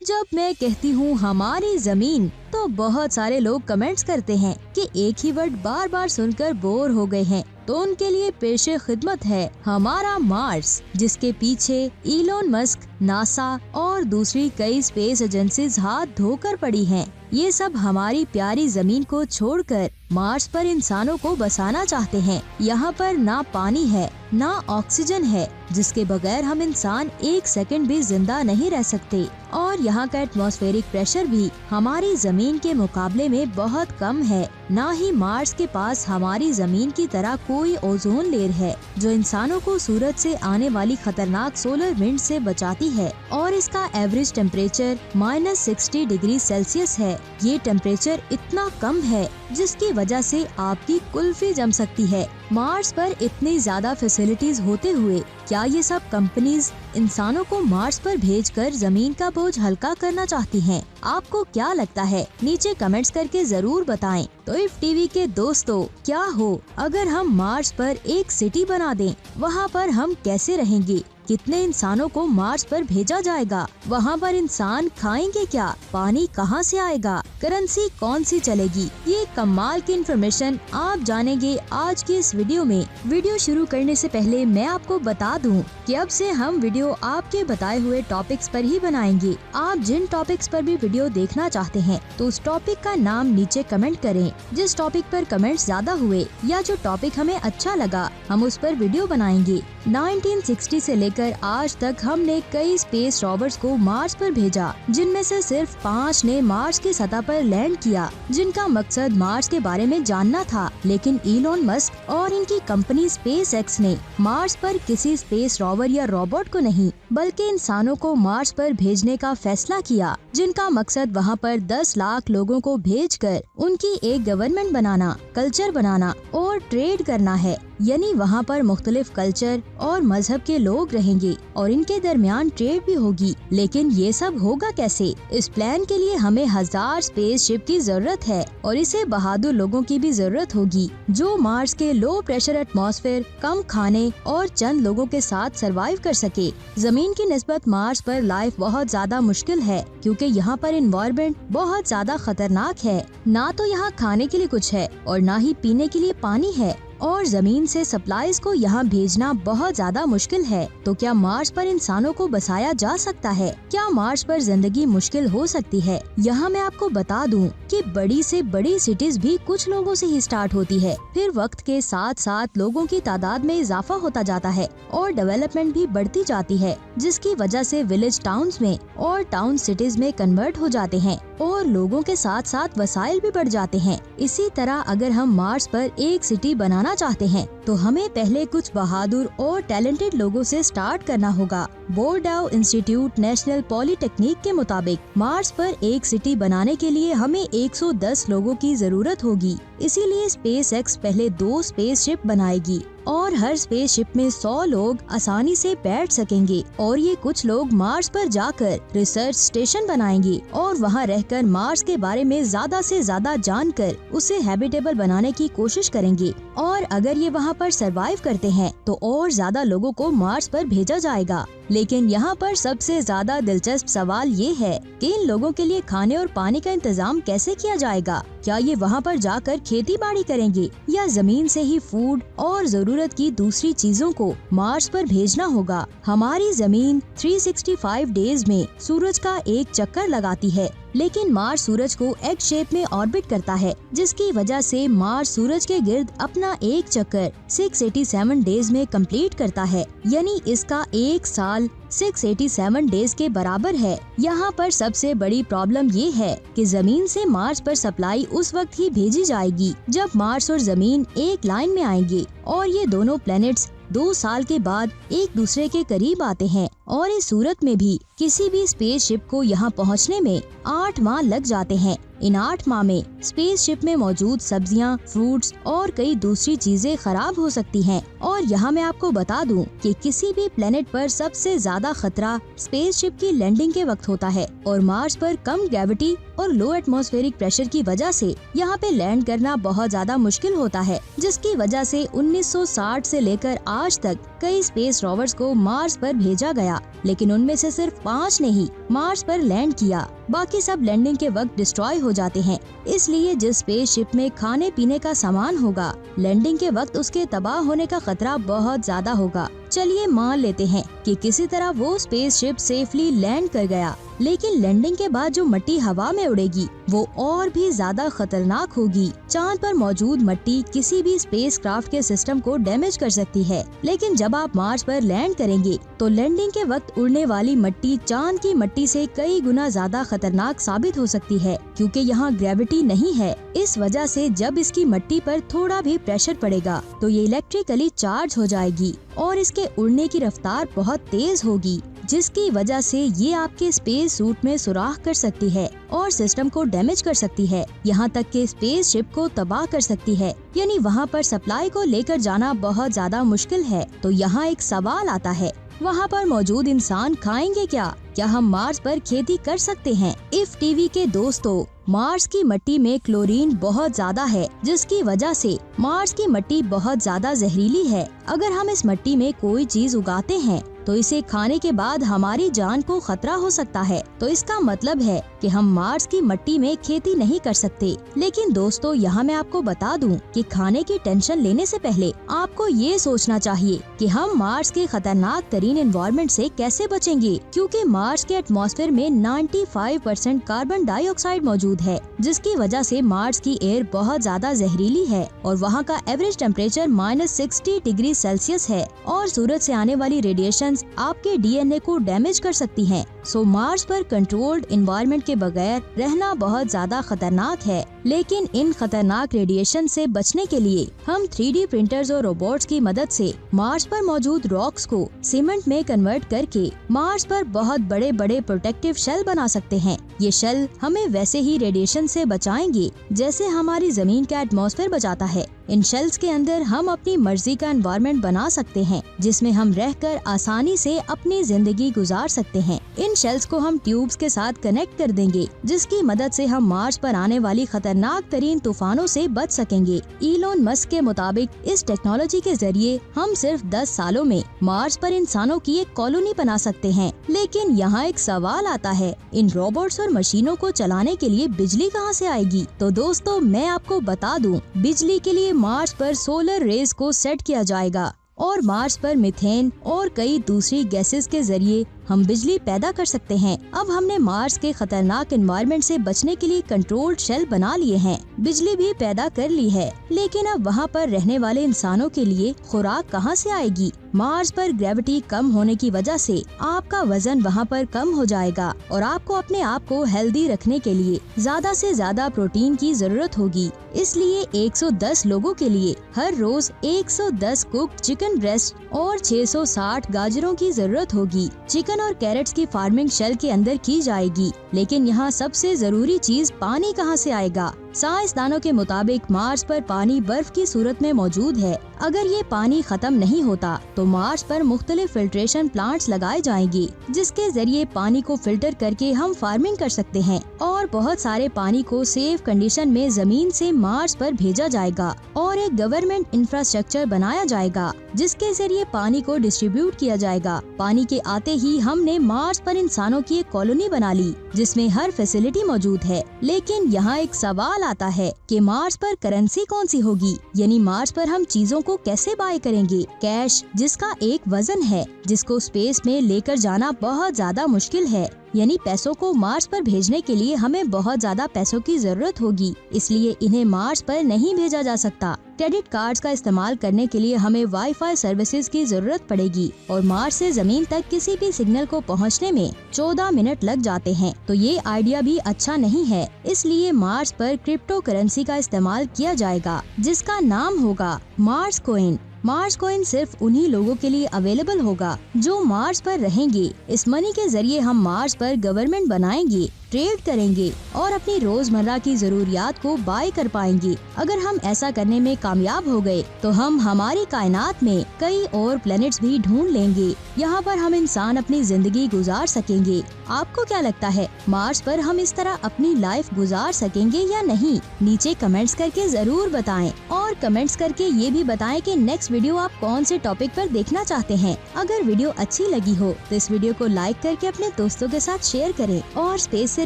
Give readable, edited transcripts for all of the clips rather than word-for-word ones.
जब मैं कहती हूँ हमारी जमीन तो बहुत सारे लोग कमेंट्स करते हैं कि एक ही वर्ड बार बार सुनकर बोर हो गए हैं। तो उनके लिए पेशे खिदमत है हमारा मार्स, जिसके पीछे इलोन मस्क, नासा और दूसरी कई स्पेस एजेंसीज हाथ धोकर पड़ी हैं। ये सब हमारी प्यारी जमीन को छोड़कर मार्स पर इंसानों को बसाना चाहते हैं। यहाँ पर ना पानी है ना ऑक्सीजन है, जिसके बगैर हम इंसान एक सेकंड भी जिंदा नहीं रह सकते। और यहाँ का एटमॉस्फेरिक प्रेशर भी हमारी जमीन के मुकाबले में बहुत कम है। ना ही मार्स के पास हमारी जमीन की तरह कोई ओजोन लेयर है जो इंसानों को सूरज से आने वाली खतरनाक सोलर विंड से बचाती है। और इसका एवरेज टेम्परेचर -60 डिग्री सेल्सियस है। ये टेम्परेचर इतना कम है जिसकी वजह से आपकी कुल्फी जम सकती है। मार्स पर इतनी ज्यादा फैसिलिटीज होते हुए क्या ये सब कंपनीज इंसानों को मार्स पर भेजकर जमीन का बोझ हल्का करना चाहती हैं? आपको क्या लगता है? नीचे कमेंट्स करके जरूर बताएं। तो इफ टीवी के दोस्तों, क्या हो अगर हम मार्स पर एक सिटी बना दें? वहाँ पर हम कैसे रहेंगे? कितने इंसानों को मार्स पर भेजा जाएगा? वहाँ पर इंसान खाएंगे क्या? पानी कहाँ से आएगा? करेंसी कौन सी चलेगी? ये कमाल की इन्फॉर्मेशन आप जानेंगे आज की इस वीडियो में। वीडियो शुरू करने से पहले मैं आपको बता दूं कि अब से हम वीडियो आपके बताए हुए टॉपिक्स पर ही बनाएंगे। आप जिन टॉपिक्स पर भी वीडियो देखना चाहते हैं तो उस टॉपिक का नाम नीचे कमेंट करें। जिस टॉपिक पर कमेंट्स ज्यादा हुए या जो टॉपिक हमें अच्छा लगा, हम उस पर वीडियो बनाएंगे। 1960 से लेकर आज तक हमने कई स्पेस रोवर्स को मार्स पर भेजा, जिनमें से सिर्फ 5 ने मार्स की सतह पर लैंड किया, जिनका मकसद मार्स के बारे में जानना था। लेकिन इलोन मस्क और इनकी कंपनी स्पेस एक्स ने मार्स पर किसी स्पेस रोवर या रोबोट को नहीं बल्कि इंसानों को मार्स पर भेजने का फैसला किया, जिनका मकसद वहां पर 10 लाख लोगों को भेजकर उनकी एक गवर्नमेंट बनाना, कल्चर बनाना और ट्रेड करना है। यानी वहाँ पर मुख्तलिफ कल्चर और मजहब के लोग रहेंगे और इनके दरमियान ट्रेड भी होगी। लेकिन ये सब होगा कैसे? इस प्लान के लिए हमें 1000 स्पेसशिप की जरूरत है और इसे बहादुर लोगों की भी जरूरत होगी जो मार्स के लो प्रेशर एटमॉस्फेयर, कम खाने और चंद लोगों के साथ सरवाइव कर सके। जमीन की निस्बत मार्स पर लाइफ बहुत ज्यादा मुश्किल है क्योंकि यहाँ पर एनवायरनमेंट बहुत ज्यादा खतरनाक है। ना तो यहाँ खाने के लिए कुछ है और ना ही पीने के लिए पानी है और जमीन से सप्लाईज को यहाँ भेजना बहुत ज्यादा मुश्किल है। तो क्या मार्स पर इंसानों को बसाया जा सकता है? क्या मार्स पर जिंदगी मुश्किल हो सकती है? यहाँ मैं आपको बता दूं कि बड़ी से बड़ी सिटीज भी कुछ लोगों से ही स्टार्ट होती है, फिर वक्त के साथ साथ लोगों की तादाद में इजाफा होता जाता है और डेवलपमेंट भी बढ़ती जाती है, जिसकी वजह से विलेज टाउन्स में और टाउन सिटीज में कन्वर्ट हो जाते हैं और लोगों के साथ साथ वसाइल भी बढ़ जाते हैं। इसी तरह अगर हम मार्स पर एक सिटी बनाना चाहते हैं तो हमें पहले कुछ बहादुर और टैलेंटेड लोगों से स्टार्ट करना होगा। बोर्डाउ इंस्टीट्यूट नेशनल पॉलिटेक्निक के मुताबिक मार्स पर एक सिटी बनाने के लिए हमें 110 लोगों की जरूरत होगी। इसीलिए स्पेस एक्स पहले 2 स्पेसशिप बनाएगी और हर स्पेसशिप में 100 लोग आसानी से बैठ सकेंगे और ये कुछ लोग मार्स पर जाकर रिसर्च स्टेशन बनाएंगे और वहाँ रहकर मार्स के बारे में ज्यादा से ज्यादा जानकर उसे हैबिटेबल बनाने की कोशिश करेंगे। और अगर ये वहाँ पर सरवाइव करते हैं तो और ज्यादा लोगों को मार्स पर भेजा जाएगा। लेकिन यहाँ पर सबसे ज्यादा दिलचस्प सवाल ये है कि इन लोगों के लिए खाने और पानी का इंतजाम कैसे किया जाएगा? क्या ये वहाँ पर जाकर खेती बाड़ी करेंगे या जमीन से ही फूड और जरूरत की दूसरी चीजों को मार्स पर भेजना होगा? हमारी जमीन 365 डेज में सूरज का एक चक्कर लगाती है, लेकिन मार्स सूरज को एग शेप में ऑर्बिट करता है, जिसकी वजह से मार्स सूरज के गिर्द अपना एक चक्कर 687 डेज में कंप्लीट करता है। यानी इसका एक साल 687 डेज के बराबर है। यहाँ पर सबसे बड़ी प्रॉब्लम ये है कि जमीन से मार्स पर सप्लाई उस वक्त ही भेजी जाएगी जब मार्स और जमीन एक लाइन में आएंगे और ये दोनों प्लैनेट्स 2 साल के बाद एक दूसरे के करीब आते हैं। और इस सूरत में भी किसी भी स्पेसशिप को यहाँ पहुँचने में 8 माह लग जाते हैं। इन 8 माह में स्पेसशिप में मौजूद सब्जियां, फ्रूट्स और कई दूसरी चीजें खराब हो सकती हैं। और यहाँ मैं आपको बता दूं कि किसी भी प्लेनेट पर सबसे ज्यादा खतरा स्पेसशिप की लैंडिंग के वक्त होता है और मार्स पर कम ग्रेविटी और लो एटमॉस्फेरिक प्रेशर की वजह से यहाँ पे लैंड करना बहुत ज्यादा मुश्किल होता है, जिसकी वजह से 1960 से लेकर आज तक कई स्पेस रोवर्स को मार्स पर भेजा गया, लेकिन उनमें से सिर्फ 5 ने ही मार्स पर लैंड किया। बाकी सब लैंडिंग के वक्त डिस्ट्रॉय हो जाते हैं। इसलिए जिस स्पेसशिप में खाने पीने का सामान होगा, लैंडिंग के वक्त उसके तबाह होने का खतरा बहुत ज्यादा होगा। चलिए मान लेते हैं कि किसी तरह वो स्पेसशिप सेफली लैंड कर गया, लेकिन लैंडिंग के बाद जो मिट्टी हवा में उड़ेगी वो और भी ज्यादा खतरनाक होगी। चांद पर मौजूद मिट्टी किसी भी स्पेसक्राफ्ट के सिस्टम को डैमेज कर सकती है, लेकिन जब आप मार्स पर लैंड करेंगे तो लैंडिंग के वक्त उड़ने वाली मिट्टी चांद की मिट्टी से कई गुना ज्यादा खतरनाक साबित हो सकती है, क्योंकि यहाँ ग्रेविटी नहीं है। इस वजह से जब इसकी मिट्टी पर थोड़ा भी प्रेशर पड़ेगा तो ये इलेक्ट्रिकली चार्ज हो जाएगी और इसके उड़ने की रफ्तार बहुत तेज होगी, जिसकी वजह से ये आपके स्पेस सूट में सुराख कर सकती है और सिस्टम को डैमेज कर सकती है, यहाँ तक कि स्पेसशिप को तबाह कर सकती है। यानी वहाँ पर सप्लाई को लेकर जाना बहुत ज्यादा मुश्किल है। तो यहाँ एक सवाल आता है, वहाँ पर मौजूद इंसान खाएंगे क्या? क्या हम मार्स पर खेती कर सकते हैं? इफ टीवी के दोस्तों, मार्स की मिट्टी में क्लोरीन बहुत ज्यादा है, जिसकी वजह से मार्स की मिट्टी बहुत ज्यादा जहरीली है। अगर हम इस मिट्टी में कोई चीज उगाते हैं तो इसे खाने के बाद हमारी जान को खतरा हो सकता है। तो इसका मतलब है कि हम मार्स की मिट्टी में खेती नहीं कर सकते। लेकिन दोस्तों, यहाँ मैं आपको बता दूं कि खाने की टेंशन लेने से पहले आपको ये सोचना चाहिए कि हम मार्स के खतरनाक तरीन एनवायरनमेंट से कैसे बचेंगे, क्योंकि मार्स के एटमॉस्फेयर में 95% कार्बन डाइऑक्साइड मौजूद है, जिसकी वजह से मार्स की एयर बहुत ज्यादा जहरीली है और वहाँ का एवरेज टेम्परेचर -60 डिग्री सेल्सियस है और सूरज से आने वाली रेडिएशन आपके डीएनए को डैमेज कर सकती हैं। सो मार्स पर कंट्रोल्ड एनवायरनमेंट के बगैर रहना बहुत ज्यादा खतरनाक है। लेकिन इन खतरनाक रेडिएशन से बचने के लिए हम 3D प्रिंटर्स और रोबोट्स की मदद से मार्स पर मौजूद रॉक्स को सीमेंट में कन्वर्ट करके मार्स पर बहुत बड़े बड़े प्रोटेक्टिव शेल बना सकते हैं। ये शेल हमें वैसे ही रेडिएशन से बचाएंगे जैसे हमारी जमीन का एटमॉस्फेयर बचाता है। इन शेल्स के अंदर हम अपनी मर्जी का एनवायरनमेंट बना सकते हैं, जिसमें हम रहकर आसानी से अपनी जिंदगी गुजार सकते हैं। इन शेल्स को हम ट्यूब्स के साथ कनेक्ट कर देंगे, जिसकी मदद से हम मार्स पर आने वाली खतरनाक तरीन तूफानों से बच सकेंगे। इलोन मस्क के मुताबिक इस टेक्नोलॉजी के जरिए हम सिर्फ 10 सालों में मार्स पर इंसानों की एक कॉलोनी बना सकते हैं। लेकिन यहाँ एक सवाल आता है, इन रोबोट्स और मशीनों को चलाने के लिए बिजली कहाँ से आएगी? तो दोस्तों, मैं आपको बता दूं, बिजली के लिए मार्स पर सोलर रेज को सेट किया जाएगा और मार्स पर मीथेन और कई दूसरी गैसेस के जरिए हम बिजली पैदा कर सकते हैं। अब हमने मार्स के खतरनाक एनवायरनमेंट से बचने के लिए कंट्रोल्ड शेल बना लिए हैं, बिजली भी पैदा कर ली है, लेकिन अब वहाँ पर रहने वाले इंसानों के लिए खुराक कहाँ से आएगी? मार्स पर ग्रेविटी कम होने की वजह से आपका वजन वहाँ पर कम हो जाएगा और आपको अपने आप को हेल्दी रखने के लिए ज्यादा से ज्यादा प्रोटीन की जरूरत होगी। इसलिए 110 लोगों के लिए हर रोज 110 कुक चिकन ब्रेस्ट और 660 गाजरों की जरूरत होगी। चिकन और कैरेट्स की फार्मिंग शेल के अंदर की जाएगी। लेकिन यहाँ सबसे जरूरी चीज पानी कहाँ से आएगा? साइंसदानों के मुताबिक मार्स पर पानी बर्फ की सूरत में मौजूद है। अगर ये पानी खत्म नहीं होता तो मार्स पर मुख्तलिफ फिल्ट्रेशन प्लांट्स लगाए जाएंगे, जिसके जरिए पानी को फिल्टर करके हम फार्मिंग कर सकते हैं और बहुत सारे पानी को सेफ कंडीशन में जमीन से मार्स पर भेजा जाएगा और एक गवर्नमेंट इंफ्रास्ट्रक्चर बनाया जाएगा, जिसके जरिए पानी को डिस्ट्रीब्यूट किया जाएगा। पानी के आते ही हमने मार्स पर इंसानों की एक कॉलोनी बना ली, जिसमें हर फैसिलिटी मौजूद है। लेकिन यहाँ एक सवाल आता है कि मार्स पर करेंसी कौन सी होगी? यानी मार्स पर हम चीजों को कैसे बाय करेंगे? कैश, जिसका एक वजन है, जिसको स्पेस में लेकर जाना बहुत ज्यादा मुश्किल है। यानी पैसों को मार्स पर भेजने के लिए हमें बहुत ज्यादा पैसों की जरूरत होगी, इसलिए इन्हें मार्स पर नहीं भेजा जा सकता। क्रेडिट कार्ड्स का इस्तेमाल करने के लिए हमें वाईफाई सर्विसेज की जरूरत पड़ेगी और मार्स से जमीन तक किसी भी सिग्नल को पहुंचने में 14 मिनट लग जाते हैं। तो ये आइडिया भी अच्छा नहीं है, इसलिए मार्स पर क्रिप्टो करेंसी का इस्तेमाल किया जाएगा, जिसका नाम होगा मार्स कॉइन। मार्स कॉइन सिर्फ उन्हीं लोगों के लिए अवेलेबल होगा जो मार्स पर रहेंगे। इस मनी के जरिए हम मार्स पर गवर्नमेंट बनाएंगे, ट्रेड करेंगे और अपनी रोजमर्रा की जरूरियात को बाय कर पाएंगे। अगर हम ऐसा करने में कामयाब हो गए तो हम हमारी कायनात में कई और प्लैनेट्स भी ढूंढ लेंगे। यहाँ पर हम इंसान अपनी जिंदगी गुजार सकेंगे। आपको क्या लगता है, मार्स पर हम इस तरह अपनी लाइफ गुजार सकेंगे या नहीं? नीचे कमेंट्स करके जरूर बताएं और कमेंट्स करके ये भी बताएं कि नेक्स्ट वीडियो आप कौन से टॉपिक पर देखना चाहते हैं। अगर वीडियो अच्छी लगी हो तो इस वीडियो को लाइक करके अपने दोस्तों के साथ शेयर करें और स्पेस से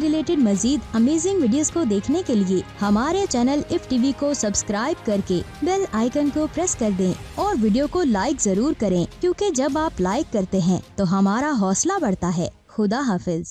रिलेटेड मजीद अमेजिंग वीडियोस को देखने के लिए हमारे चैनल इफ टीवी को सब्सक्राइब करके बेल आइकन को प्रेस कर दें और वीडियो को लाइक जरूर करें, क्योंकि जब आप लाइक करते हैं तो हमारा हौसला बढ़ता है। खुदा हाफिज।